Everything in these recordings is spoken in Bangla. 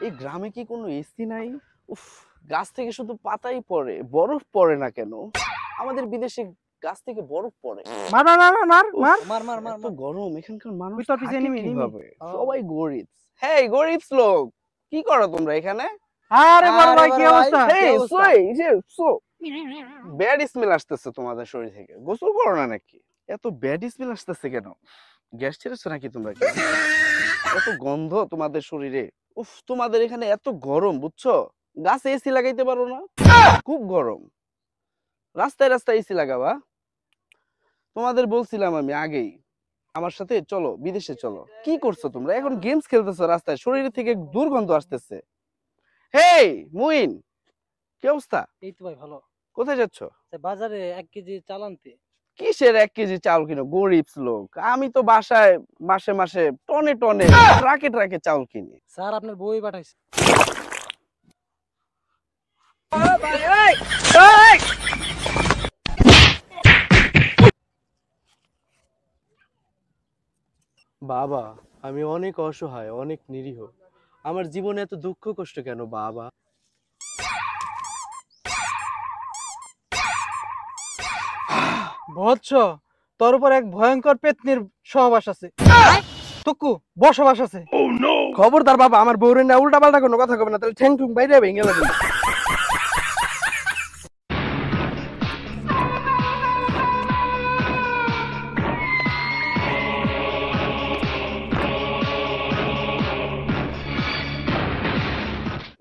এই গ্রামে কি কোনো এসি নাই? উফ, গাছ থেকে শুধু পাতাই পড়ে, বরফ পড়ে না কেন? আমাদের বিদেশে গাছ থেকে বরফ পড়ে। মার মার মার মার মার মার মার মার এত গরম, এখানকার মানুষ তুই তোর পিছে থাকে নিবি কিভাবে? সবাই গরিব। হেই গরিবস লোক, কি করো তোমরা এখানে? আরে বড় ভাই কি অবস্থা? হেই সোই যে সো ব্যাড স্মেল আসতেছে তোমাদের শরীর থেকে। গোসল করো না নাকি? এত ব্যাড স্মেল আসতেছে কেন? গ্যাস ছেড়েছো নাকি তোমরা? এত গন্ধ তোমাদের শরীরে। উফ, তোমাদের এখানে এত গরম বুঝছো? গাছে এসি লাগাইতে পারো না? খুব গরম। রাস্তায় রাস্তায় এসি লাগাবা? তোমাদের বলছিলাম আমি আগেই, আমার সাথে চলো, বিদেশে চলো। কি করছো তোমরা? এখন গেমস খেলতেছো রাস্তায়, শরীর থেকে দুর্গন্ধ আসতেছে। হেই মুইন, কি অবস্থা? এই তো ভাই ভালো। কোথায় যাচ্ছ? বাজারে 1 কেজি চাল আনতে। কিসের 1 কেজি চাল কিনো? গরিবস লোক। আমি তো বাসায় মাসে মাসে টনে টনে ট্রাকে ট্রাকে চাল কিনি। স্যার আপনার বই পাঠাইছে। বাবা, আমি অনেক অসহায়, অনেক নিরীহ। আমার জীবনে এত দুঃখ কষ্ট কেন বাবা? বৎস, তোর উপর এক ভয়ঙ্কর পেতনির সহবাস আছে। টুকু বসবাস আছে। খবরদার বাবা, আমার বউরে না উল্টা পাল্টা কোনো কথা কবে না, তাহলে ঠ্যাং ঠুং বাইরে ভেঙে যাবে।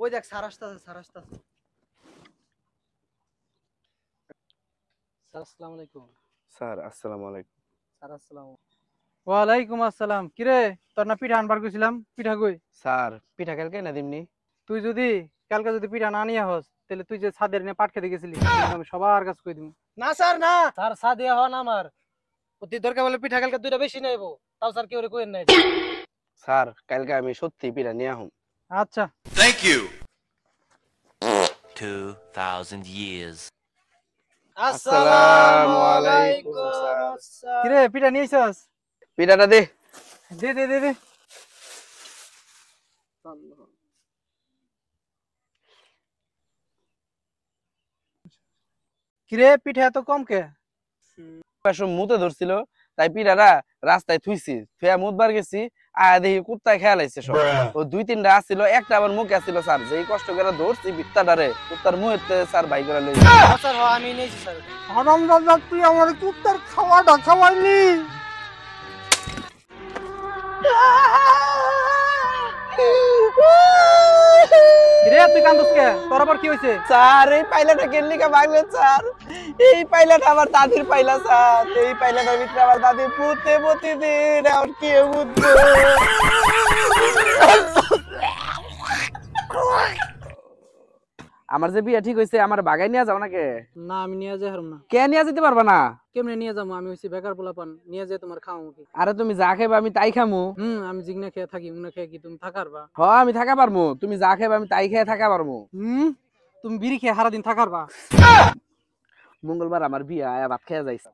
ওই দেখ স্যার আসতেছে, স্যার আসতেছে। স্যার আসসালামু আলাইকুম। স্যার আসসালামু আলাইকুম। স্যার আসসালামু ওয়ালাইকুম আসসালাম। কিরে তোর না পিঠা আনবার কইছিলাম, পিঠা কই? স্যার পিঠা কালকে না দিমনি। তুই যদি কালকে যদি পিঠা না নিয়ে হস, তাহলে তুই যে ছাদের নিয়ে পাট খেতে গেছিলি, আমি সবার কাছে কই দিব। না স্যার না, স্যার ছাদে হন আমার অতি দরকার বলে পিঠা কালকে 2টা বেশি নেবো, তাও স্যার কি ওরে কইেন নাই। স্যার কালকে আমি সত্যি পিঠা নিয়ে আহুম। আচ্ছা Thank you. 2000 years. আসসালামু আলাইকুম স্যার। কিরে পিঠা নিয়েছস? পিঠাটা দে। দে দে দে দে। কিরে পিঠা এত কম কে? পাশে মুতে ধরছিল, তাই পিঠাটা রাস্তায় থুইছি, থুয়া মুতবার গেছি, আয়া দেখি কুত্তায় খেয়াল আইছে সব। ও 2-3টা আসছিল, একটা আবার মুখে আসছিল স্যার, যেই কষ্ট করে ধরছি পিত্তাটারে, কুত্তার মুহেতে স্যার ভাই করে লই। স্যার আমি নেইছি স্যার। হারামজাদা তুই আমার কুত্তার খাওয়াটা খাওয়াইলি। কিরে তুই কান্দস কে? তোর আবার কি হইছে? স্যার এই পাইলাটা কেনলিকা ভাঙলেন স্যার? এই পাইলাটা আমার দাদির পাইলা স্যার। এই পাইলাটার ভিতরে আমার দাদি পুঁতে প্রতিদিন আর কেউ বুঝবো। আমার যে বিয়া ঠিক হইছে, আমার বাগাই নিয়ে যাও নাকি? না আমি নিয়ে যাই হারুম না। কে নিয়ে যেতে পারবা না? কেমনে নিয়ে যাবো? আমি হইছি বেকার পোলাপান, নিয়ে যাই তোমার খাওয়াবো কি? আরে তুমি যা খাইবা আমি তাই খামু। আমি জিগনা খেয়ে থাকি, উনা খেয়ে কি তুমি থাকারবা? হ আমি থাকা পারমু, তুমি যা খাইবা আমি তাই খেয়ে থাকা পারমু। তুমি বিড়ি খেয়ে সারা দিন থাকারবা? মঙ্গলবার আমার বিয়া, আয়া ভাত খেয়ে যাইছ।